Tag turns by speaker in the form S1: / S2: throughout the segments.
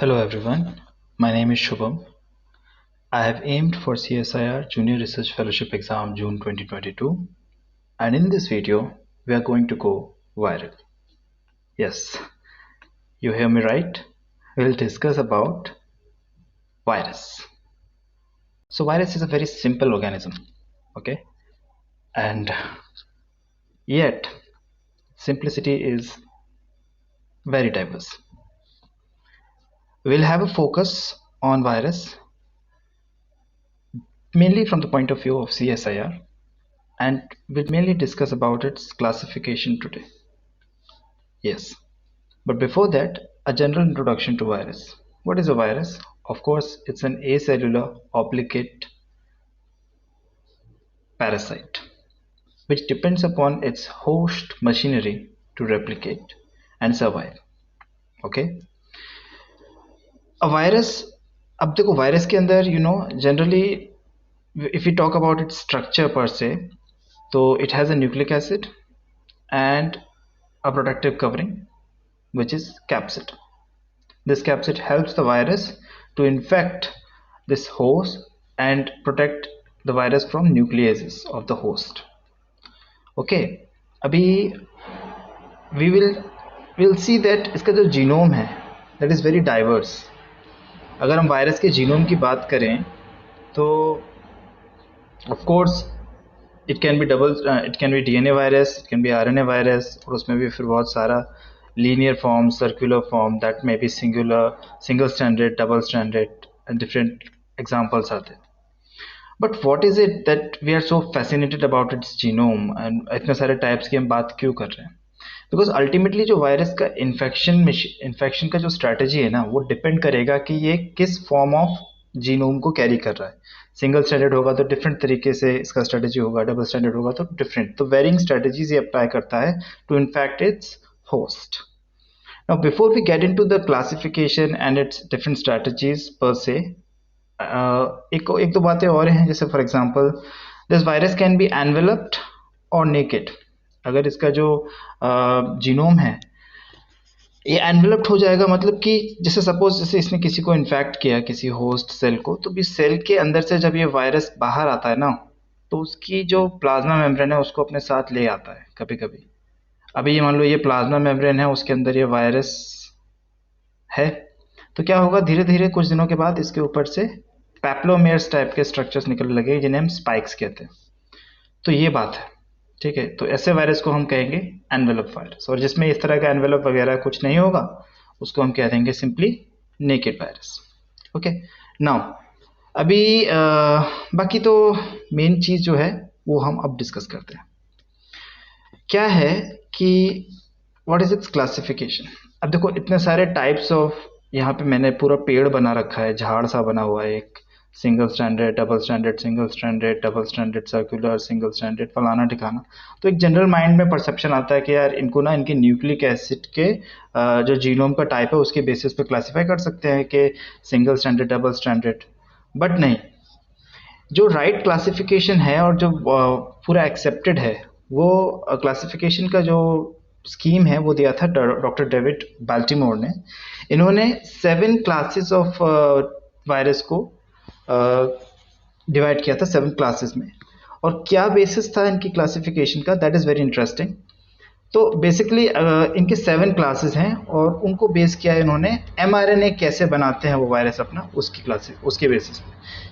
S1: Hello everyone, my name is Shubham. I have aimed for CSIR Junior Research Fellowship Exam June 2022, and in this video we are going to go viral. Yes, you hear me right. We'll discuss about virus. So virus is a very simple organism, okay? And yet simplicity is very diverse. We'll have a focus on virus mainly from the point of view of CSIR, and we'll mainly discuss about its classification today. Yes, but before that, a general introduction to virus. What is a virus? Of course, it's an acellular obligate parasite which depends upon its host machinery to replicate and survive. Okay, a virus. अब देखो virus के अंदर generally if we talk about its structure per se, so it has a nucleic acid and a protective covering which is capsid. This capsid helps the virus to infect this host and protect the virus from nucleases of the host. Okay, अभी we'll see that इसका जो genome है that is very diverse. अगर हम virus के genome की बात करें तो of course it can be DNA virus, it can be RNA virus, और उसमें भी फिर बहुत सारा linear form, circular form, that may be singular, single stranded, double stranded, and different examples are there. But what is it that we are so fascinated about its genome and इतने सारे types की हम बात क्यों कर रहे हैं? Because ultimately जो वायरस का इन्फेक्शन का जो स्ट्रैटेजी है ना, वो डिपेंड करेगा कि ये किस फॉर्म ऑफ जीनोम को कैरी कर रहा है. सिंगल स्टैंडर्ड होगा तो डिफरेंट तरीके से इसका स्ट्रैटेजी होगा, डबल स्टैंडर्ड होगा तो डिफरेंट. तो वेरिंग स्ट्रैटेजीज ये अप्लाई करता है to infect its host. Now, before we get into the classification and its different strategies per se, एक दो बातें और हैं. जैसे for example this virus can be enveloped और नेकेड. अगर इसका जो जीनोम है ये एनवेलप्ड हो जाएगा, मतलब कि जैसे सपोज जैसे इसने किसी को इन्फेक्ट किया, किसी होस्ट सेल को, तो भी सेल के अंदर से जब ये वायरस बाहर आता है ना, तो उसकी जो प्लाज्मा मेम्ब्रेन है उसको अपने साथ ले आता है कभी कभी. अभी ये मान लो ये प्लाज्मा मेम्ब्रेन है, उसके अंदर ये वायरस है, तो क्या होगा, धीरे धीरे कुछ दिनों के बाद इसके ऊपर से पैप्लोमेयर्स टाइप के स्ट्रक्चर्स निकलने लगे जिन्हें हम स्पाइक्स कहते हैं. तो ये बात है, ठीक है. तो ऐसे वायरस को हम कहेंगे एनवेलप वायरस, और जिसमें इस तरह का एनवेलप वगैरह कुछ नहीं होगा उसको हम कह देंगे simply naked virus. Okay, now अभी बाकी तो मेन चीज़ जो है वो हम अब डिस्कस करते हैं. क्या है कि व्हाट इज इट्स क्लासिफिकेशन. अब देखो इतने सारे टाइप्स ऑफ, यहाँ पे मैंने पूरा पेड़ बना रखा है, झाड़ सा बना हुआ है, एक single standard, double standard, single standard, double standard, circular, single standard, फलाना ठिकाना. तो एक जनरल माइंड में परसेप्शन आता है कि यार इनको ना इनके न्यूक्लिक एसिड के जो जीनोम का टाइप है उसके बेसिस पे क्लासीफाई कर सकते हैं कि single standard, double standard. But नहीं, जो राइट क्लासिफिकेशन है और जो पूरा एक्सेप्टेड है वो क्लासिफिकेशन का जो स्कीम है वो दिया था डॉक्टर डेविड बाल्टीमोर ने. इन्होंने 7 क्लासेस ऑफ वायरस को डिवाइड किया था 7 क्लासेस में. और क्या बेसिस था इनकी क्लासिफिकेशन का, दैट इज़ वेरी इंटरेस्टिंग. तो बेसिकली इनके 7 क्लासेस हैं और उनको बेस किया है इन्होंने mRNA कैसे बनाते हैं वो वायरस अपना, उसकी क्लासेस उसके बेसिस पे.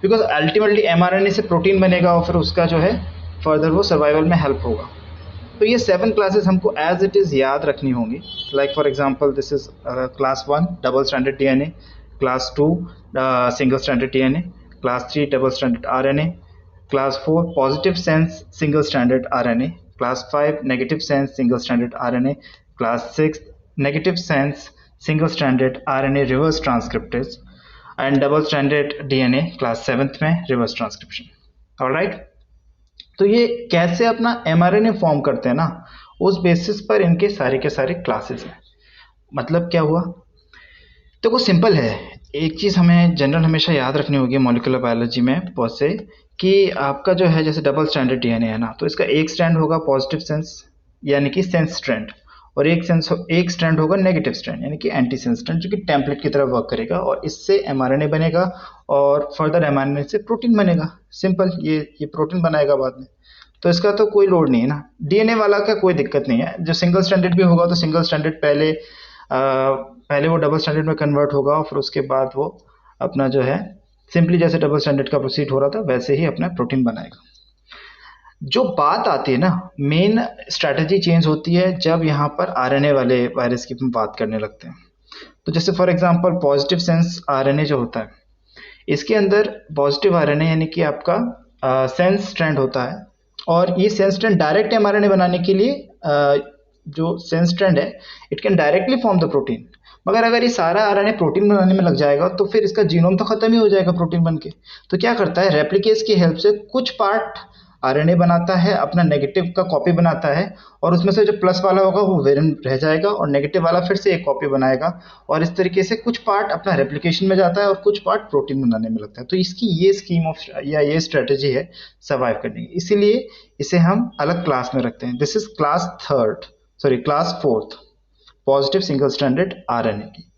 S1: बिकॉज अल्टीमेटली mRNA से प्रोटीन बनेगा और फिर उसका जो है फर्दर वो सर्वाइवल में हेल्प होगा. तो ये 7 क्लासेस हमको एज इट इज़ याद रखनी होंगी. Like for example this is class 1 double standard DNA, class 2 single standard DNA, class 3 double standard RNA, class 4 positive sense single standard RNA, class 5 negative sense single standard RNA, class 6 negative sense single standard RNA reverse transcriptase, and double standard DNA class 7th में reverse transcription. Alright, तो ये कैसे अपना mRNA form करते हैं ना, उस basis पर इनके सारे के सारे क्लासेस हैं. मतलब क्या हुआ, तो वो सिंपल है. एक चीज़ हमें जनरल हमेशा याद रखनी होगी मॉलिक्यूलर बायोलॉजी में बहुत से, कि आपका जो है जैसे डबल स्टैंडर्ड डीएनए है ना, तो इसका एक स्ट्रैंड होगा पॉजिटिव सेंस यानी कि सेंस स्ट्रैंड, और एक स्ट्रैंड होगा नेगेटिव स्ट्रैंड यानी कि एंटी सेंस स्ट्रैंड, जो कि टेम्पलेट की तरह वर्क करेगा और इससे एमआरएनए बनेगा और फर्दर एमआरएनए से प्रोटीन बनेगा। सिंपल, ये प्रोटीन बनाएगा बाद में, तो इसका तो कोई लोड नहीं है ना। डीएनए वाला का कोई दिक्कत नहीं है, जो सिंगल स्ट्रैंडेड भी होगा तो सिंगल स्ट्रैंडेड पहले वो डबल स्टैंडर्ड में कन्वर्ट होगा और फिर उसके बाद वो अपना जो है सिंपली जैसे डबल स्टैंडर्ड का प्रोसीड हो रहा था वैसे ही अपना प्रोटीन बनाएगा। जो बात आती है ना, मेन स्ट्रैटेजी चेंज होती है जब यहाँ पर आरएनए वाले वायरस की हम बात करने लगते हैं। तो जैसे for example positive sense RNA जो होता है, इसके अंदर पॉजिटिव आरएनए यानी कि आपका सेंस स्ट्रैंड होता है और ये सेंस स्ट्रैंड डायरेक्ट एमआरएनए बनाने के लिए जो सेंस स्ट्रैंड है it can directly form the protein. मगर अगर ये सारा आरएनए प्रोटीन बनाने में लग जाएगा तो फिर इसका जीनोम तो खत्म ही हो जाएगा प्रोटीन बन के। तो क्या करता है, रेप्लिकेस की हेल्प से कुछ पार्ट आरएनए बनाता है, अपना नेगेटिव का कॉपी बनाता है और उसमें से जो प्लस वाला होगा वो वेरिएंट रह जाएगा और नेगेटिव वाला फिर से एक कॉपी बनाएगा और इस तरीके से कुछ पार्ट अपना रेप्लिकेशन में जाता है और कुछ पार्ट प्रोटीन बनाने में लगता है। तो इसकी ये स्कीम ऑफ या ये स्ट्रेटेजी है सर्वाइव करने की, इसीलिए इसे हम अलग क्लास में रखते हैं। This is class fourth positive single stranded RNA की।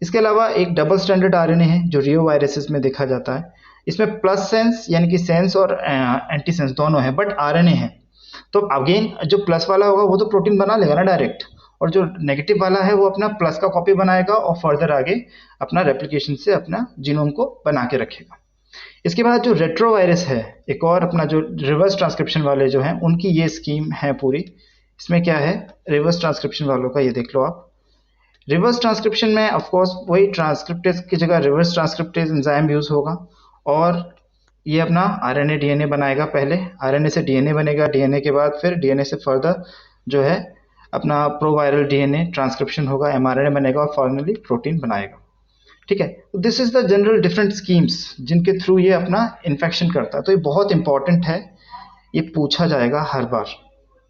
S1: इसके अलावा एक डबल स्ट्रैंडेड आरएनए है जो रियो वायरसेस में देखा जाता है। इसमें प्लस सेंस यानी कि सेंस और एंटी सेंस दोनों है बट आरएनए है। तो अगेन जो प्लस वाला होगा वो तो प्रोटीन बना लेगा ना डायरेक्ट, और जो नेगेटिव वाला है वो अपना प्लस का कॉपी बनाएगा और फर्दर आगे अपना रेप्लिकेशन से अपना जीनोम को बना के रखेगा। इसके बाद जो रेट्रो वायरस है, एक और अपना जो रिवर्स ट्रांसक्रिप्शन वाले जो हैं उनकी ये स्कीम है पूरी। इसमें क्या है, रिवर्स ट्रांसक्रिप्शन वालों का ये देख लो आप। रिवर्स ट्रांसक्रिप्शन में ऑफ कोर्स वही ट्रांसक्रिप्टेज की जगह रिवर्स ट्रांसक्रिप्टेज एंजाइम यूज होगा और ये अपना आरएनए डीएनए बनाएगा। पहले आरएनए से डीएनए बनेगा, डीएनए के बाद फिर डीएनए से फर्दर जो है अपना प्रोवायरल डीएनए ट्रांसक्रिप्शन होगा, एमआरएनए बनेगा और फाइनली प्रोटीन बनाएगा। ठीक है, this is the general different schemes जिनके थ्रू ये अपना इन्फेक्शन करता है। तो ये बहुत इंपॉर्टेंट है, ये पूछा जाएगा हर बार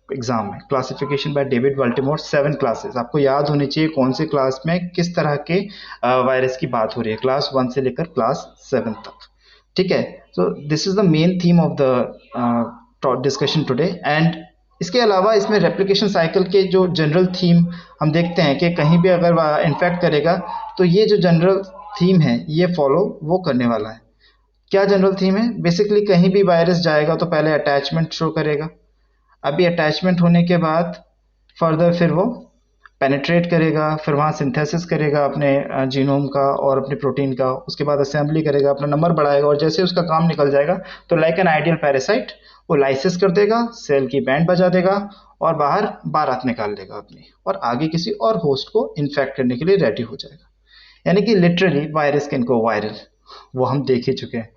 S1: एग्जाम में। Classification by David Baltimore, 7 classes आपको याद होनी चाहिए कौन सी क्लास में किस तरह के वायरस की बात हो रही है, क्लास 1 से लेकर क्लास 7 तक। ठीक है, so this is the main theme of the discussion today. And इसके अलावा इसमें रेप्लिकेशन साइकिल के जो जनरल थीम हम देखते हैं कि कहीं भी अगर इन्फेक्ट करेगा तो ये जो जनरल थीम है ये फॉलो वो करने वाला है। क्या जनरल थीम है, बेसिकली कहीं भी वायरस जाएगा तो पहले अटैचमेंट शो करेगा, अभी अटैचमेंट होने के बाद फर्दर फिर वो पेनिट्रेट करेगा, फिर वहाँ सिंथेसिस करेगा अपने जीनोम का और अपने प्रोटीन का, उसके बाद असेंबली करेगा, अपना नंबर बढ़ाएगा और जैसे उसका काम निकल जाएगा तो लाइक एन आइडियल पैरासाइट वो लाइसिस कर देगा, सेल की बैंड बजा देगा और बाहर बारात निकाल लेगा अपनी और आगे किसी और होस्ट को इन्फेक्ट करने के लिए रेडी हो जाएगा। यानी कि literally virus can go viral, वो हम देख ही चुके हैं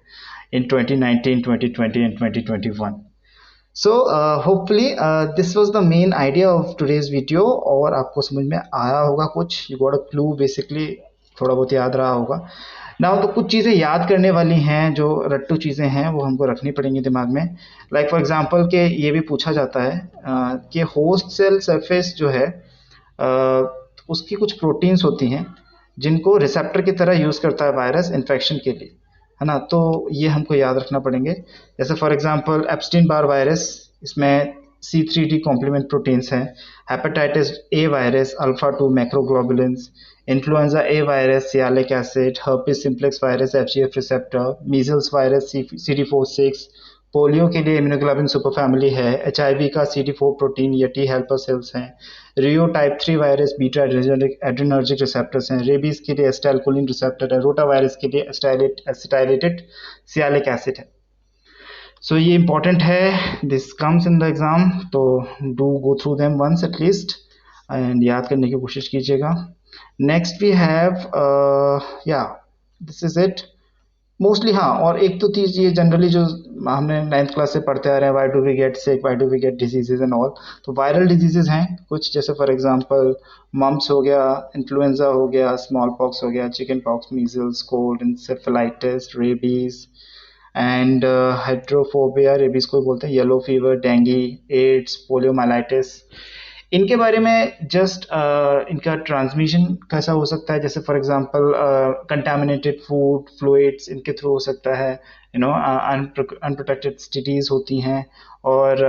S1: इन 2019, 2020 and 2021। So hopefully this was the main idea of today's video और आपको समझ में आया होगा कुछ, you got a clue basically, थोड़ा बहुत याद रहा होगा ना। तो कुछ चीज़ें याद करने वाली हैं, जो रट्टू चीज़ें हैं वो हमको रखनी पड़ेंगी दिमाग में। लाइक फॉर एग्जांपल के ये भी पूछा जाता है कि होस्ट सेल सरफेस जो है उसकी कुछ प्रोटीन्स होती हैं जिनको रिसेप्टर की तरह यूज़ करता है वायरस इन्फेक्शन के लिए, है ना। तो ये हमको याद रखना पड़ेंगे। जैसे for example Epstein Barr virus, इसमें C3D कॉम्प्लीमेंट प्रोटीन्स हैं। Hepatitis A virus alpha 2 macroglobulins, influenza A virus sialic acid, herpes simplex virus FGF receptor, measles virus CD4/6, polio के लिए इम्यूनोग्लोबिन सुपर फैमिली है, HIV का CD4 protein या T helper cells हैं, reo type 3 virus beta adrenergic receptors हैं, rabies के लिए acetylcholine receptor है, रोटा वायरस के लिए एसिटाइलेटेड सियालिक एसिड है। सो ये इंपॉर्टेंट है, this comes in the exam, तो do go through them once at least and याद करने की कोशिश कीजिएगा। Next we have yeah this is it mostly. हाँ, और एक तो चीज़ ये जनरली जो हमने 9th क्लास से पढ़ते आ रहे हैं, why do we get sick, why do we get diseases and all, तो वायरल डिजीजेज हैं कुछ, जैसे फॉर एग्जांपल मम्प्स हो गया, इन्फ्लुएंजा हो गया, स्मॉल पॉक्स हो गया, chickenpox, measles, cold, encephalitis, rabies and hydrophobia, rabies को बोलते हैं, yellow fever, dengue, AIDS, poliomyelitis. इनके बारे में जस्ट इनका ट्रांसमिशन कैसा हो सकता है, जैसे for example contaminated food, fluids, इनके थ्रू हो सकता है, अनप्रोटेक्टेड सिटीज़ होती हैं और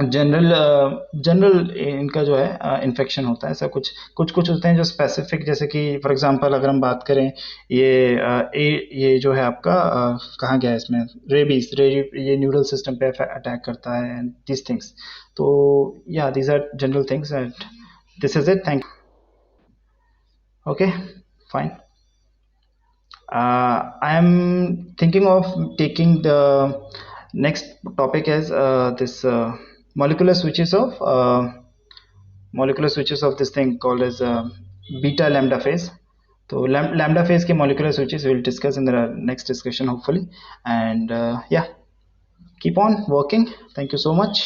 S1: जनरल इनका जो है इन्फेक्शन होता है, ऐसा कुछ कुछ कुछ होते हैं जो स्पेसिफिक, जैसे कि फॉर एग्जांपल अगर हम बात करें, ये जो है आपका कहाँ गया है इसमें, रेबीज, ये न्यूरल सिस्टम पे अटैक करता है, एंड दिस थिंग्स। तो या these are general things and this is it, thank. Okay, fine. I am thinking of taking the next topic as this molecular switches of this thing called as beta lambda phase. So lambda phase के molecular switches we will discuss in the next discussion hopefully. And yeah, keep on working. Thank you so much.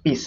S1: Peace.